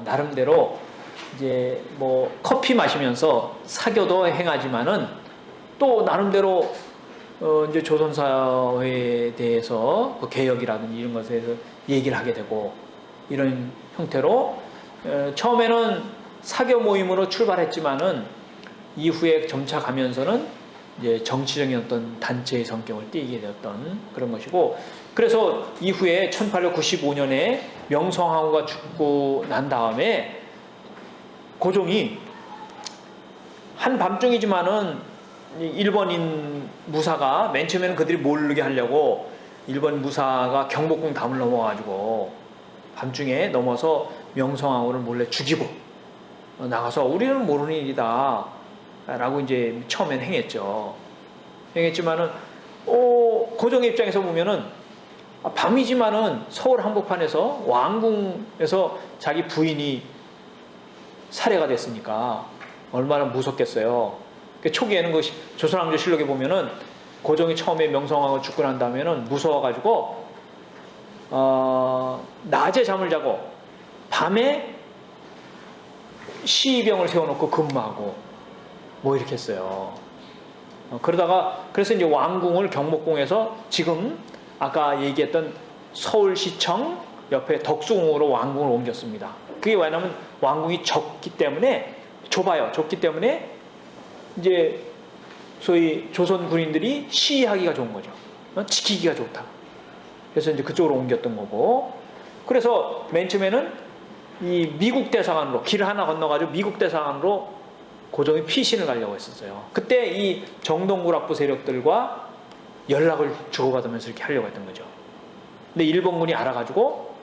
나름대로 이제 뭐 커피 마시면서 사교도 행하지만은 또 나름대로 이제 조선사회에 대해서 그 개혁이라든지 이런 것에 대해서 얘기를 하게 되고 이런 형태로 처음에는 사교 모임으로 출발했지만은 이후에 점차 가면서는 이제 정치적인 어떤 단체의 성격을 띠게 되었던 그런 것이고, 그래서 이후에 1895년에 명성황후가 죽고 난 다음에 고종이 한밤중이지만은 일본인 무사가 맨 처음에는 그들이 모르게 하려고 일본 무사가 경복궁 담을 넘어가지고 밤중에 넘어서 명성황후를 몰래 죽이고 나가서 우리는 모르는 일이다 라고 이제 처음엔 행했지만은 고종의 입장에서 보면은 밤이지만은 서울 한복판에서 왕궁에서 자기 부인이 살해가 됐으니까 얼마나 무섭겠어요. 초기에는 그 조선왕조실록에 보면은 고종이 처음에 명성황후 죽고 난 다음에는 무서워가지고 낮에 잠을 자고 밤에 시병을 세워놓고 근무하고 뭐 이렇게 했어요. 그래서 이제 왕궁을 경복궁에서 지금 아까 얘기했던 서울시청 옆에 덕수궁으로 왕궁을 옮겼습니다. 그게 왜냐면 왕궁이 좁기 때문에 이제 소위 조선 군인들이 시위하기가 좋은 거죠. 지키기가 좋다. 그래서 이제 그쪽으로 옮겼던 거고, 그래서 맨 처음에는 이 미국 대사관으로 길을 하나 건너가지고 미국 대사관으로 고종이 피신을 가려고 했었어요. 그때 이 정동구락부 세력들과 연락을 주고받으면서 이렇게 하려고 했던 거죠. 근데 일본군이 알아가지고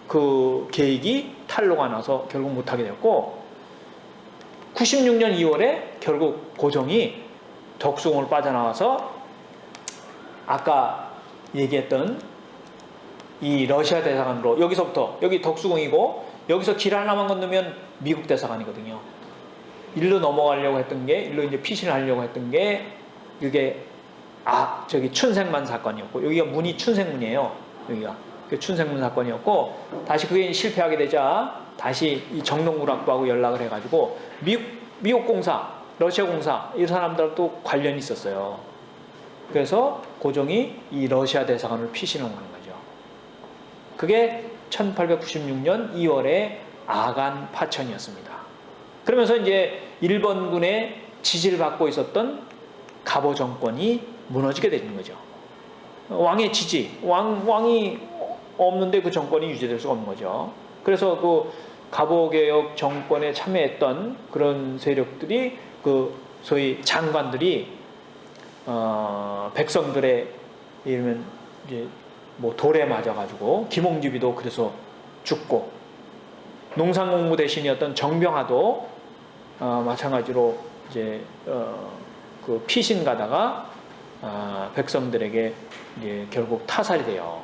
그 계획이 탄로가 나서 결국 못하게 되었고, 96년 2월에 결국 고종이 덕수궁을 빠져나와서 아까 얘기했던 이 러시아 대사관으로, 여기서부터 여기 덕수궁이고 여기서 길 하나만 건너면 미국 대사관이거든요. 일로 넘어가려고 했던 게, 일로 이제 피신을 하려고 했던 게 이게 저기 춘생만 사건이었고, 여기가 문이 춘생문이에요. 여기가 그 춘생문 사건이었고, 다시 그게 실패하게 되자 다시 이 정동구락부하고 연락을 해가지고 미국 공사, 러시아 공사 이 사람들도 관련이 있었어요. 그래서 고종이 이 러시아 대사관을 피신을 하는 거죠. 그게 1896년 2월에 아간 파천이었습니다. 그러면서 이제 일본군의 지지를 받고 있었던 갑오 정권이 무너지게 되는 거죠. 왕의 지지, 왕이 없는데 그 정권이 유지될 수가 없는 거죠. 그래서 그 갑오개혁 정권에 참여했던 그런 세력들이, 그 소위 장관들이 백성들의 이러면 이제 뭐 돌에 맞아가지고, 김홍집이도 그래서 죽고, 농산공무 대신이었던 정병하도 마찬가지로 이제 그 피신 가다가 백성들에게 이제 결국 타살이 돼요.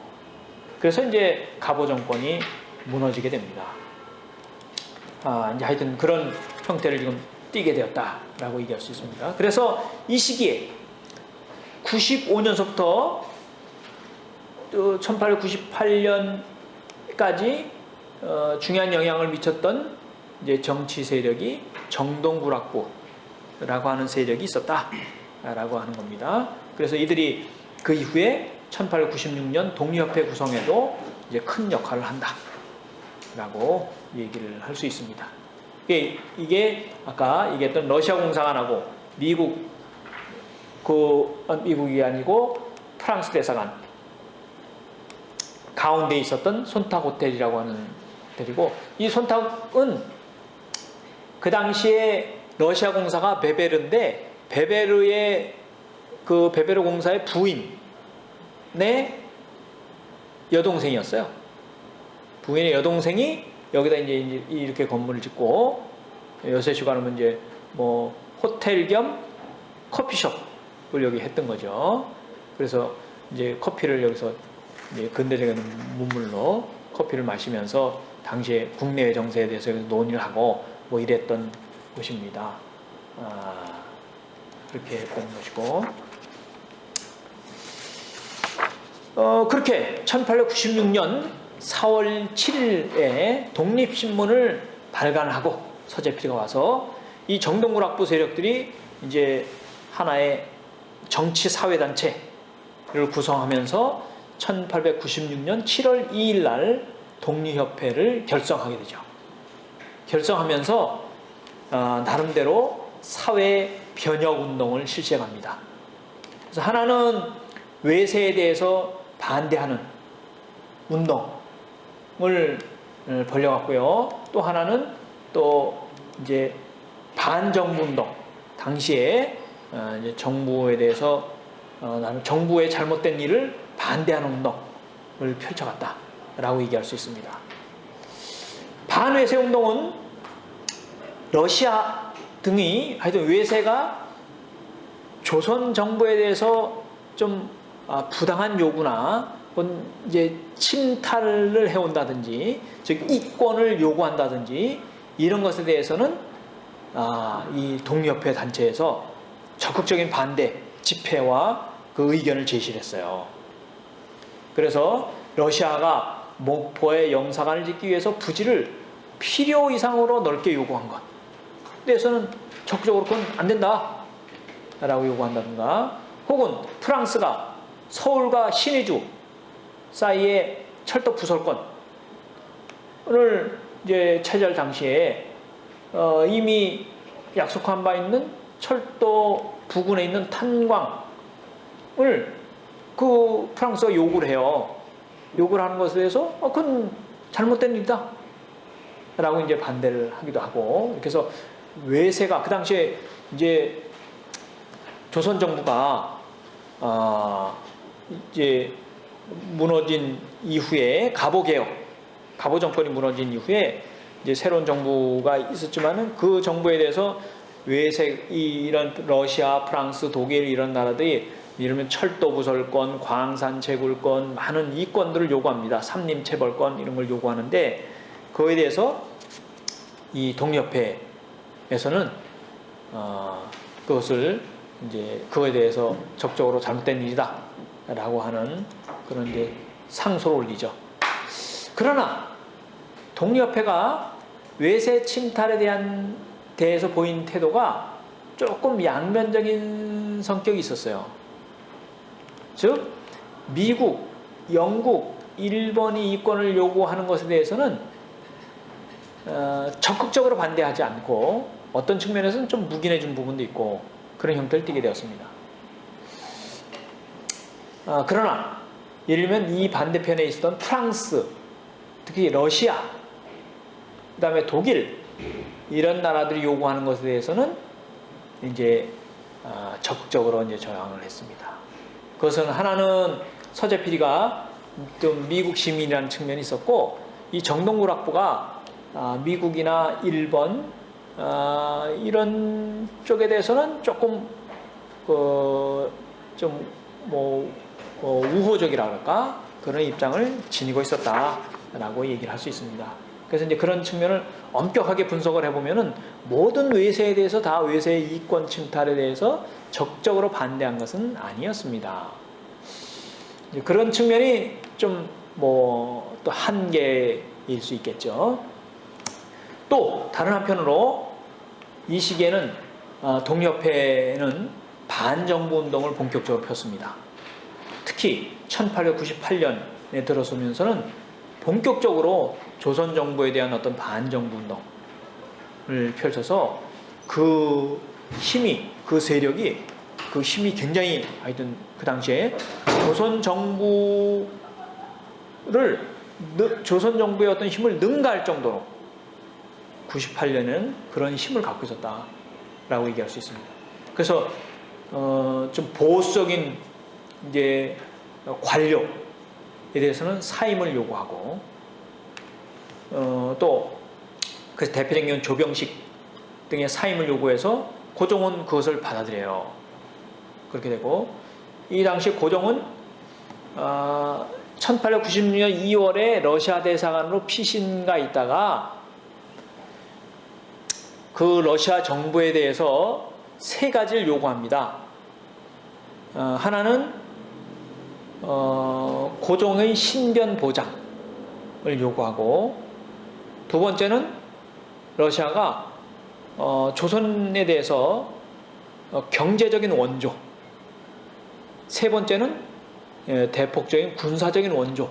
그래서 이제 갑오 정권이 무너지게 됩니다. 이제 하여튼 그런 형태를 지금 띠게 되었다라고 얘기할 수 있습니다. 그래서 이 시기에 95년서부터 1898년까지 중요한 영향을 미쳤던 이제 정치 세력이 정동구락부라고 하는 세력이 있었다라고 하는 겁니다. 그래서 이들이 그 이후에 1896년 독립협회 구성에도 이제 큰 역할을 한다라고 얘기를 할 수 있습니다. 이게 아까 얘기했던 러시아 공사관하고 미국이 아니고 프랑스 대사관 가운데 있었던 손탁 호텔이라고 하는 호텔이고, 이 손탁은 그 당시에 러시아 공사가 베베르인데, 베베르 공사의 부인의 여동생이었어요. 부인의 여동생이 여기다 이제 이렇게 건물을 짓고, 요새 시간은 이제 뭐 호텔 겸 커피숍을 여기 했던 거죠. 그래서 이제 커피를 여기서 이제 근대적인 문물로 커피를 마시면서 당시에 국내외 정세에 대해서 논의를 하고 뭐 이랬던 곳입니다. 그렇게 했던 것이고, 그렇게 1896년 4월 7일에 독립신문을 발간하고 서재필이가 와서 이 정동구락부 세력들이 이제 하나의 정치 사회단체를 구성하면서 1896년 7월 2일 날 독립협회를 결성하게 되죠. 결성하면서 나름대로 사회 변혁 운동을 실시합니다. 그래서 하나는 외세에 대해서 반대하는 운동을 벌여왔고요. 또 하나는 또 이제 반정부 운동, 당시에 이제 정부에 대해서 정부의 잘못된 일을 반대하는 운동을 펼쳐갔다라고 얘기할 수 있습니다. 반외세 운동은 러시아 등이 하여튼 외세가 조선 정부에 대해서 좀 부당한 요구나 혹은 이제 침탈을 해온다든지 즉 이권을 요구한다든지 이런 것에 대해서는 이 독립협회 단체에서 적극적인 반대 집회와 그 의견을 제시를 했어요. 그래서 러시아가 목포에 영사관을 짓기 위해서 부지를 필요 이상으로 넓게 요구한 것 대해서는 적극적으로 그건 안 된다 라고 요구한다든가, 혹은 프랑스가 서울과 신의주 사이에 철도 부설권을 이제 차지할 당시에 이미 약속한 바 있는 철도 부근에 있는 탄광을 그 프랑스가 요구를 해요. 요구를 하는 것에 대해서 그건 잘못된 일이다 라고 이제 반대를 하기도 하고, 그래서 외세가 그 당시에 이제 조선 정부가 이제 무너진 이후에 갑오 정권이 무너진 이후에 이제 새로운 정부가 있었지만은 그 정부에 대해서 외세 이런 러시아, 프랑스, 독일 이런 나라들이 이러면 철도 부설권, 광산 채굴권, 많은 이권들을 요구합니다. 삼림 체벌권 이런 걸 요구하는데 그거에 대해서 이 독립협회에서는 그것을 이제 그거에 대해서 적극적으로 잘못된 일이다라고 하는 그런 이제 상소를 올리죠. 그러나 독립협회가 외세 침탈에 대해서 보인 태도가 조금 양면적인 성격이 있었어요. 즉 미국, 영국, 일본이 이권을 요구하는 것에 대해서는 적극적으로 반대하지 않고 어떤 측면에서는 좀 묵인해 준 부분도 있고 그런 형태를 띠게 되었습니다. 그러나 예를 들면 이 반대편에 있었던 프랑스, 특히 러시아, 그 다음에 독일 이런 나라들이 요구하는 것에 대해서는 이제 적극적으로 이제 저항을 했습니다. 그것은 하나는 서재필이가 좀 미국 시민이라는 측면이 있었고, 이 정동구락부가 미국이나 일본 이런 쪽에 대해서는 조금 우호적이라 그럴까 그런 입장을 지니고 있었다라고 얘기를 할 수 있습니다. 그래서 이제 그런 측면을 엄격하게 분석을 해보면은 모든 외세에 대해서 다 외세의 이권 침탈에 대해서 적극적으로 반대한 것은 아니었습니다. 이제 그런 측면이 좀 또 한계일 수 있겠죠. 또 다른 한편으로 이 시기에는 독립협회는 반정부 운동을 본격적으로 폈습니다. 특히 1898년에 들어서면서는 본격적으로 조선 정부에 대한 어떤 반정부 운동을 펼쳐서 그 힘이, 그 세력이, 그 힘이 굉장히 하여튼 그 당시에 조선 정부의 어떤 힘을 능가할 정도로 98년에는 그런 힘을 갖고 있었다라고 얘기할 수 있습니다. 그래서 좀 보수적인 이제 관료에 대해서는 사임을 요구하고, 또 그래서 대표적인 경우는 조병식 등의 사임을 요구해서 고종은 그것을 받아들여요. 그렇게 되고, 이 당시 고종은 1896년 2월에 러시아 대사관으로 피신가 있다가 그 러시아 정부에 대해서 세 가지를 요구합니다. 하나는 고종의 신변 보장, 요구하고, 두 번째는 러시아가 조선에 대해서 경제적인 원조, 세 번째는 대폭적인 군사적인 원조,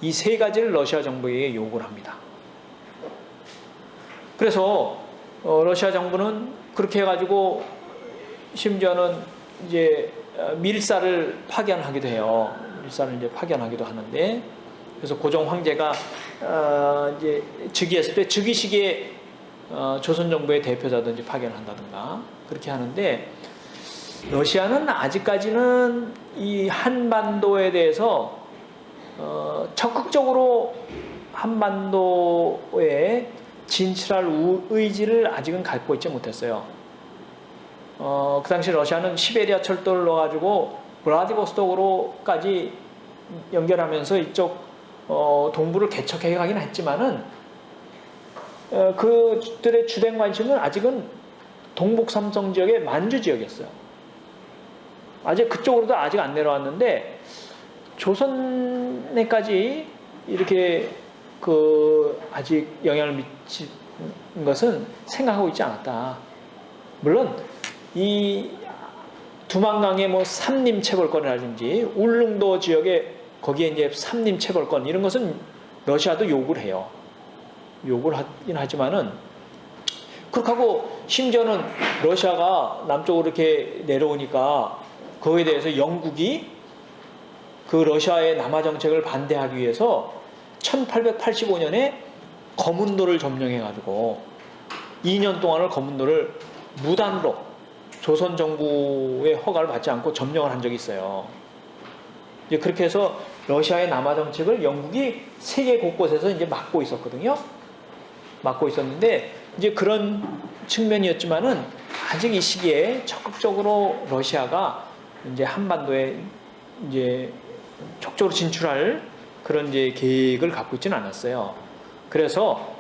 이 세 가지를 러시아 정부에게 요구를 합니다. 그래서 러시아 정부는 그렇게 해가지고 심지어는 이제 밀사를 파견하기도 해요. 밀사를 이제 파견하기도 하는데, 그래서 고종 황제가 이제 즉위했을 때 즉위식에 조선 정부의 대표자든지 파견한다든가 그렇게 하는데, 러시아는 아직까지는 이 한반도에 대해서 적극적으로 한반도에 진출할 의지를 아직은 갖고 있지 못했어요. 그 당시 러시아는 시베리아 철도를 넣어가지고 블라디보스톡으로까지 연결하면서 이쪽 동부를 개척해 가긴 했지만은 그들의 주된 관심은 아직은 동북 삼성 지역의 만주 지역이었어요. 아직 그쪽으로도 아직 안 내려왔는데, 조선에까지 이렇게 아직 영향을 미친 것은 생각하고 있지 않았다. 물론 이 두만강의 뭐 삼림 체벌권이라든지 울릉도 지역에 거기에 이제 삼림 체벌권 이런 것은 러시아도 요구를 해요. 요구를 하긴 하지만은, 그렇게 하고 심지어는 러시아가 남쪽으로 이렇게 내려오니까 그거에 대해서 영국이 그 러시아의 남하 정책을 반대하기 위해서 1885년에 거문도를 점령해가지고 2년 동안을 거문도를 무단으로 조선 정부의 허가를 받지 않고 점령을 한 적이 있어요. 이제 그렇게 해서 러시아의 남하 정책을 영국이 세계 곳곳에서 이제 막고 있었거든요. 막고 있었는데, 이제 그런 측면이었지만은 아직 이 시기에 적극적으로 러시아가 이제 한반도에 이제 적극적으로 진출할 그런 이제 계획을 갖고 있지는 않았어요. 그래서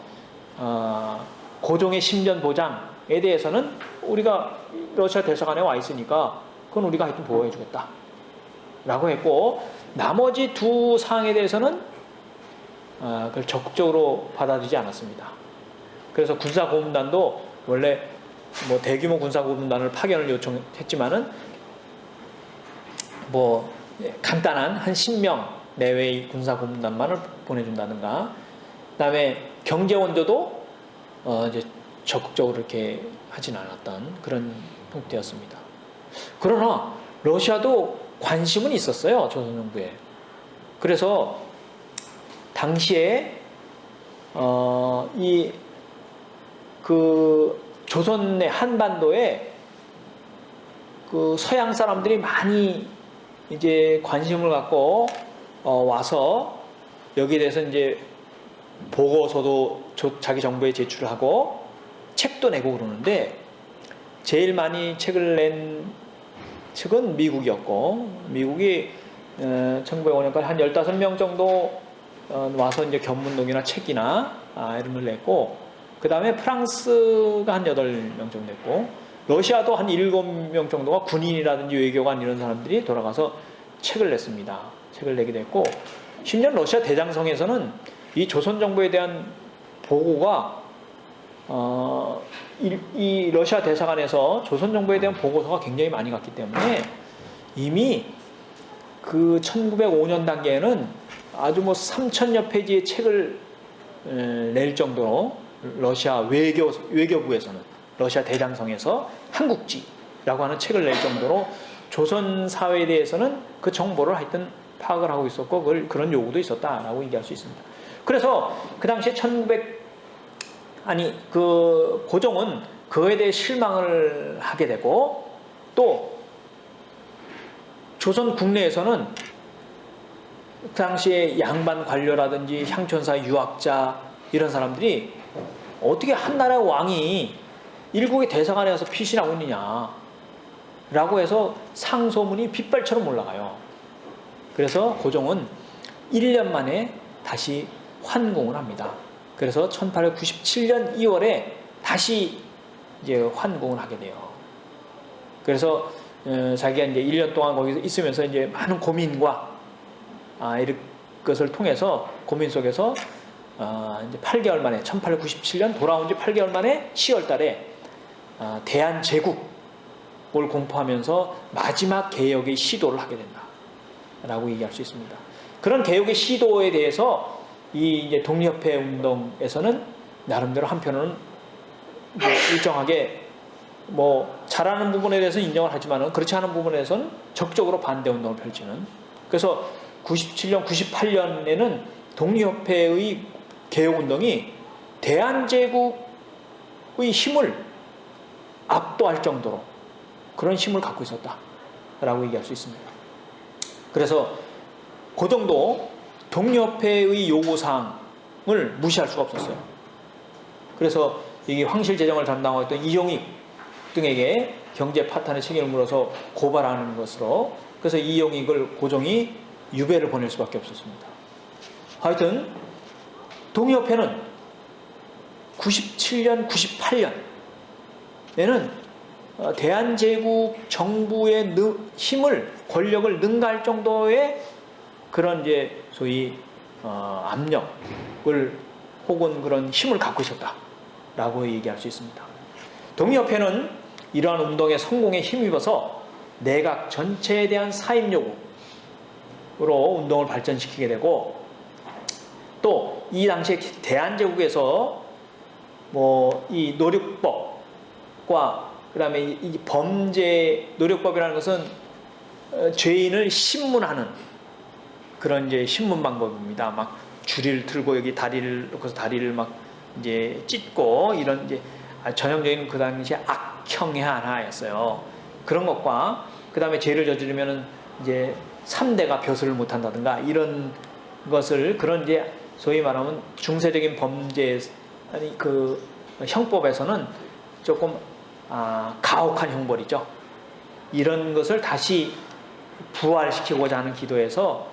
고종의 신변 보장에 대해서는 우리가 러시아 대사관에 와 있으니까 그건 우리가 하여튼 보호해 주겠다 라고 했고, 나머지 두 사항에 대해서는 그걸 적극적으로 받아들이지 않았습니다. 그래서 군사고문단도 원래 뭐 대규모 군사고문단을 파견을 요청했지만은 뭐 간단한 한 10명 내외의 군사고문단만을 보내준다든가, 그 다음에 경제원조도 이제 적극적으로 이렇게 하진 않았던 그런 형태였습니다. 그러나 러시아도 관심은 있었어요, 조선 정부에. 그래서 당시에 조선의 한반도에 그 서양 사람들이 많이 이제 관심을 갖고 와서 여기에 대해서 이제 보고서도 자기 정부에 제출하고 책도 내고 그러는데, 제일 많이 책을 낸 측은 미국이었고, 미국이 1905년까지 한 15명 정도 와서 이제 견문록이나 책이나 이런 걸 냈고, 그 다음에 프랑스가 한 8명 정도 냈고, 러시아도 한 7명 정도가 군인이라든지 외교관 이런 사람들이 돌아가서 책을 냈습니다. 책을 내기도 했고, 심지어 러시아 대장성에서는 이 조선 정부에 대한 보고가 이 러시아 대사관에서 조선 정부에 대한 보고서가 굉장히 많이 갔기 때문에 이미 그 1905년 단계에는 아주 뭐 3,000여 페이지의 책을 낼 정도로 러시아 외교부에서는, 러시아 대장성에서 한국지라고 하는 책을 낼 정도로 조선 사회에 대해서는 그 정보를 하여튼 파악을 하고 있었고, 그런 요구도 있었다라고 얘기할 수 있습니다. 그래서 그 당시에 고종은 그거에 대해 실망을 하게 되고, 또 조선 국내에서는 그 당시에 양반 관료라든지 향촌사 유학자 이런 사람들이 어떻게 한 나라의 왕이 일국의 대사관에 가서 피신하고 있느냐 라고 해서 상소문이 빗발처럼 올라가요. 그래서 고종은 1년 만에 다시 환공을 합니다. 그래서 1897년 2월에 다시 이제 환공을 하게 돼요. 그래서 자기가 이제 1년 동안 거기서 있으면서 이제 많은 고민과 이것을 통해서 고민 속에서 이제 8개월 만에 1897년 돌아온 지 8개월 만에 10월 달에 대한제국을 공포하면서 마지막 개혁의 시도를 하게 된다라고 얘기할 수 있습니다. 그런 개혁의 시도에 대해서 이 이제 독립협회 운동에서는 나름대로 한편으로는 뭐 일정하게 뭐 잘하는 부분에 대해서 인정을 하지만은 그렇지 않은 부분에 대해서는 적극적으로 반대 운동을 펼치는. 그래서 97년, 98년에는 독립협회의 개혁 운동이 대한제국의 힘을 압도할 정도로 그런 힘을 갖고 있었다라고 얘기할 수 있습니다. 그래서 그 정도 독립협회의 요구사항을 무시할 수가 없었어요. 그래서 이 황실재정을 담당하고 있던 이용익 등에게 경제 파탄의 책임을 물어서 고발하는 것으로, 그래서 이용익을 고종이 유배를 보낼 수밖에 없었습니다. 하여튼 독립협회는 97년, 98년에는 대한제국 정부의 힘을, 권력을 능가할 정도의 그런 이제 소위 압력을 혹은 그런 힘을 갖고 있었다라고 얘기할 수 있습니다. 독립협회는 이러한 운동의 성공에 힘입어서 내각 전체에 대한 사임 요구로 운동을 발전시키게 되고, 또 이 당시에 대한제국에서 뭐 이 노력법과 그다음에 이 범죄 노력법이라는 것은 죄인을 신문하는 그런 이제 신문 방법입니다. 막 줄을 틀고 여기 다리를 놓고서 다리를 막 이제 찢고 이런 이제 전형적인 그 당시에 악형의 하나였어요. 그런 것과 그다음에 죄를 저지르면은 이제 3대가 벼슬을 못 한다든가 이런 것을, 그런 이제 소위 말하면 중세적인 범죄, 아니 그 형법에서는 조금 가혹한 형벌이죠. 이런 것을 다시 부활시키고자 하는 기도에서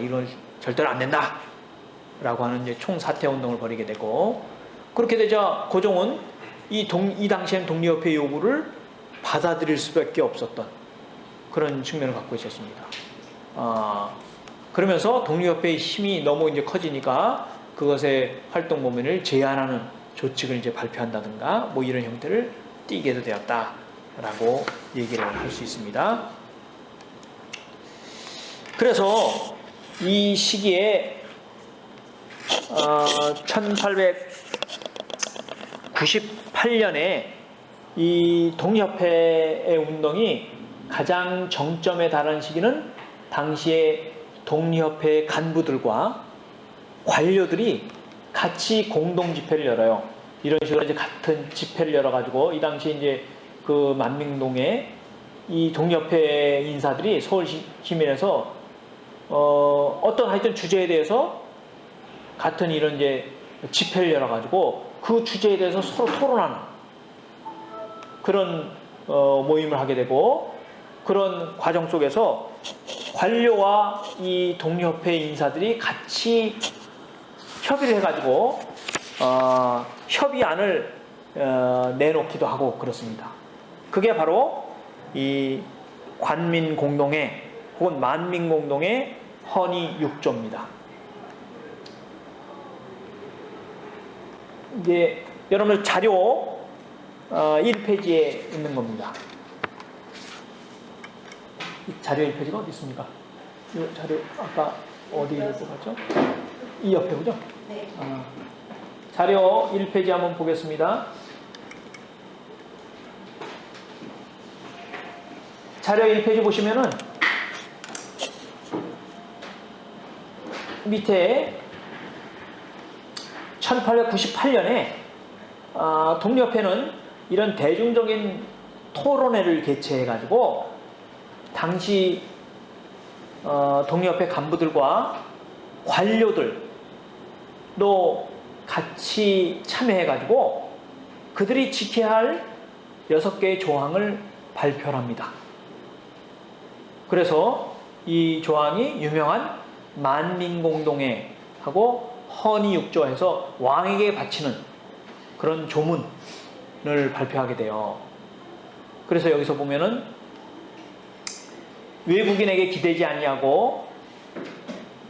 이건 절대로 안 된다라고 하는 이제 총사퇴 운동을 벌이게 되고, 그렇게 되자 고종은 이 당시엔 독립협회 요구를 받아들일 수밖에 없었던 그런 측면을 갖고 있었습니다. 그러면서 독립협회의 힘이 너무 이제 커지니까 그것의 활동 범위를 제한하는 조칙을 이제 발표한다든가 뭐 이런 형태를 띠게 되었다라고 얘기를 할 수 있습니다. 그래서 이 시기에 1898년에 이 독립협회의 운동이 가장 정점에 달한 시기는 당시에 독립협회 간부들과 관료들이 같이 공동 집회를 열어요. 이런 식으로 이제 같은 집회를 열어가지고 이 당시에 이제 그 만민동에 이 독립협회 인사들이 서울 시민에서 어떤 하여튼 주제에 대해서 같은 이런 이제 집회를 열어가지고 그 주제에 대해서 서로 토론하는 그런 모임을 하게 되고, 그런 과정 속에서 관료와 이 독립협회 인사들이 같이 협의를 해가지고 협의안을 내놓기도 하고 그렇습니다. 그게 바로 이 관민공동회 혹은 만민공동회 헌의 6조입니다. 이제 여러분 자료 1페이지에 있는 겁니다. 이 자료 1페이지가 어디 있습니까? 이 자료 아까 어디를 뽑았죠? 이 옆에 오죠? 네. 자료 1페이지 한번 보겠습니다. 자료 1페이지 보시면은 밑에 1898년에 독립협회는 이런 대중적인 토론회를 개최해가지고 당시 독립협회 간부들과 관료들도 같이 참여해가지고 그들이 지켜야 할 6개의 조항을 발표를 합니다. 그래서 이 조항이 유명한 만민공동회하고 헌의육조에서 왕에게 바치는 그런 조문을 발표하게 돼요. 그래서 여기서 보면은 외국인에게 기대지 아니하고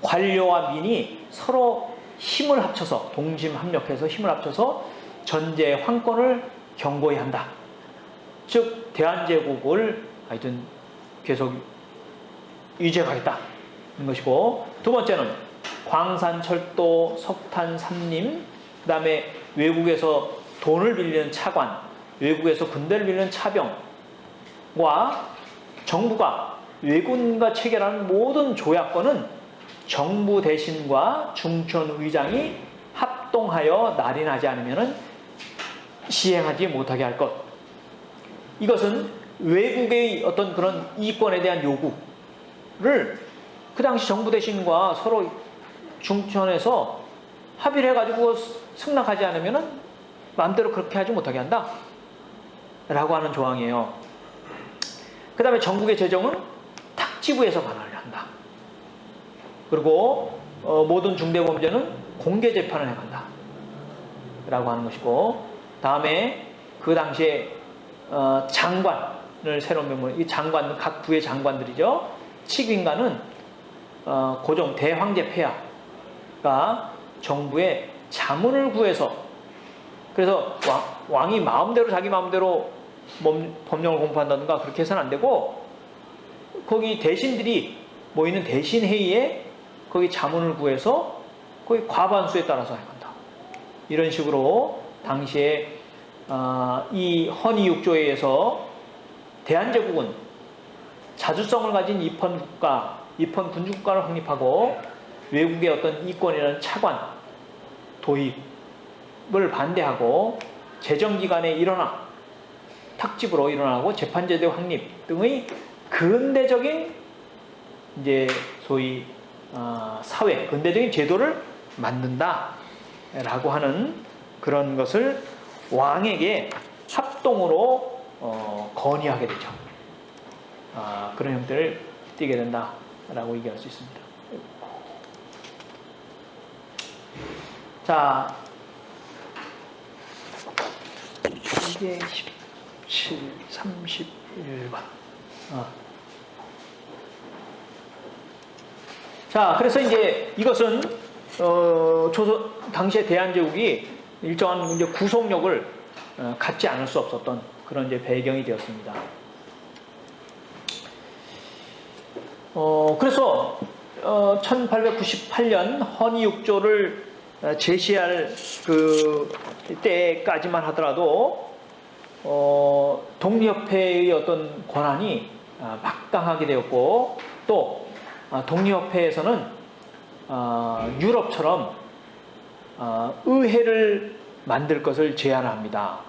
관료와 민이 서로 힘을 합쳐서 동심합력해서 힘을 합쳐서 전제 황권을 경고히 한다. 즉 대한제국을 하여튼 계속 유지해가겠다 는 것이고, 두 번째는 광산철도, 석탄, 삼림, 그 다음에 외국에서 돈을 빌리는 차관, 외국에서 군대를 빌리는 차병과 정부가 외군과 체결하는 모든 조약권은 정부 대신과 중천 의장이 합동하여 날인하지 않으면 시행하지 못하게 할 것. 이것은 외국의 어떤 그런 이권에 대한 요구를 그 당시 정부 대신과 서로 중천에서 합의를 해가지고 승낙하지 않으면 마음대로 그렇게 하지 못하게 한다 라고 하는 조항이에요. 그 다음에 전국의 재정은 탁지부에서 관할을 한다. 그리고 모든 중대범죄는 공개재판을 해간다 라고 하는 것이고, 다음에 그 당시에 장관을 새로운 명문, 이 장관, 각 부의 장관들이죠. 칙인가는 고종 대황제 폐하가 정부에 자문을 구해서, 그래서 왕이 마음대로 자기 마음대로 법령을 공부한다든가 그렇게 해서는 안 되고, 거기 대신들이 모이는 대신회의에 거기 자문을 구해서 거기 과반수에 따라서 해간다. 이런 식으로 당시에 이 헌의육조에 의해서 대한제국은 자주성을 가진 입헌국가, 입헌군주국가를 확립하고 외국의 어떤 이권이라는 차관, 도입을 반대하고 재정기관의 일원화, 탁집으로 일어나고 재판제도 확립 등의 근대적인 이제 소위 사회, 근대적인 제도를 만든다라고 하는 그런 것을 왕에게 합동으로 건의하게 되죠. 그런 형태를 띠게 된다라고 얘기할 수 있습니다. 자, 이게 17, 31번. 자, 그래서 이제 이것은 조선 당시의 대한제국이 일정한 이제 구속력을 갖지 않을 수 없었던 그런 이제 배경이 되었습니다. 그래서 1898년 헌의육조를 제시할 그 때까지만 하더라도 독립협회의 어떤 권한이 막강하게 되었고, 또 독립협회에서는 유럽처럼 의회를 만들 것을 제안합니다.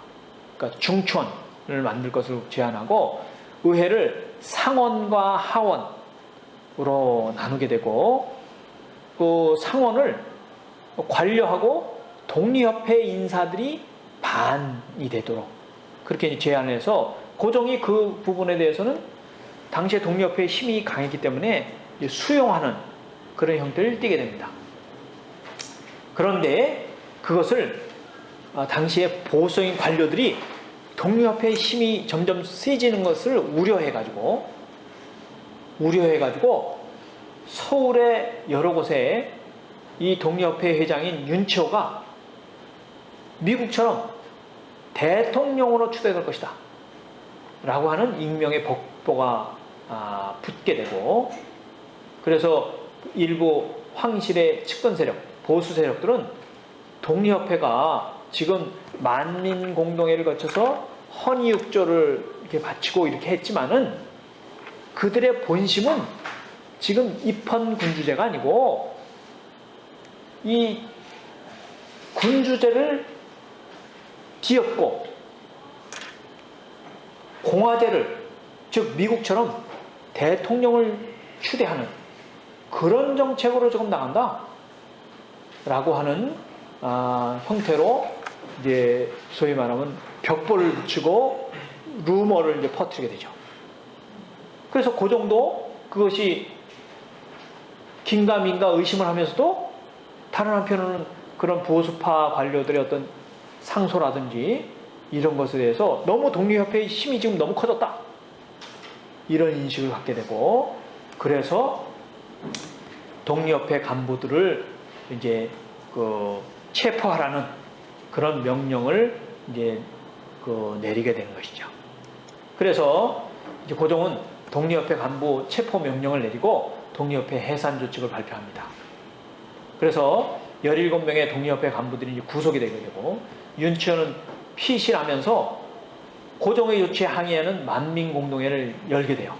그러니까 중천을 만들 것을 제안하고, 의회를 상원과 하원으로 나누게 되고, 그 상원을 관료하고 독립협회 인사들이 반이 되도록 그렇게 제안을 해서, 고종이 그 부분에 대해서는 당시에 독립협회의 힘이 강했기 때문에 수용하는 그런 형태를 띠게 됩니다. 그런데 그것을 당시에 보수적인 관료들이 독립협회의 힘이 점점 세지는 것을 우려해가지고 서울의 여러 곳에 이 독립협회 회장인 윤치호가 미국처럼 대통령으로 추대될 것이다 라고 하는 익명의 법보가 붙게 되고, 그래서 일부 황실의 측근 세력, 보수 세력들은 독립협회가 지금 만민공동회를 거쳐서 헌의육조를 이렇게 바치고 이렇게 했지만은 그들의 본심은 지금 입헌군주제가 아니고 이 군주제를 뒤엎고 공화제를, 즉 미국처럼 대통령을 추대하는 그런 정책으로 조금 나간다 라고 하는 형태로 이제 소위 말하면 벽보를 붙이고 루머를 이제 퍼뜨리게 되죠. 그래서 고종도 그것이 긴가민가 의심을 하면서도 다른 한편으로는 그런 보수파 관료들의 어떤 상소라든지 이런 것에 대해서 너무 독립협회의 힘이 지금 너무 커졌다 이런 인식을 갖게 되고, 그래서 독립협회 간부들을 이제 그 체포하라는 그런 명령을 이제 그 내리게 되는 것이죠. 그래서 이제 고종은 독립협회 간부 체포 명령을 내리고 독립협회 해산 조직을 발표합니다. 그래서 17명의 독립협회 간부들이 이제 구속이 되게 되고 윤치호는 피신하면서 고종의 조치에 항의하는 만민공동회를 열게 돼요.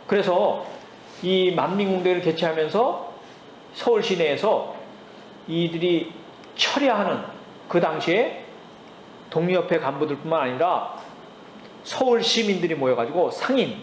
그래서 이 만민공동회를 개최하면서 서울 시내에서 이들이 철야하는 그 당시에 독립협회 간부들뿐만 아니라 서울 시민들이 모여가지고 상인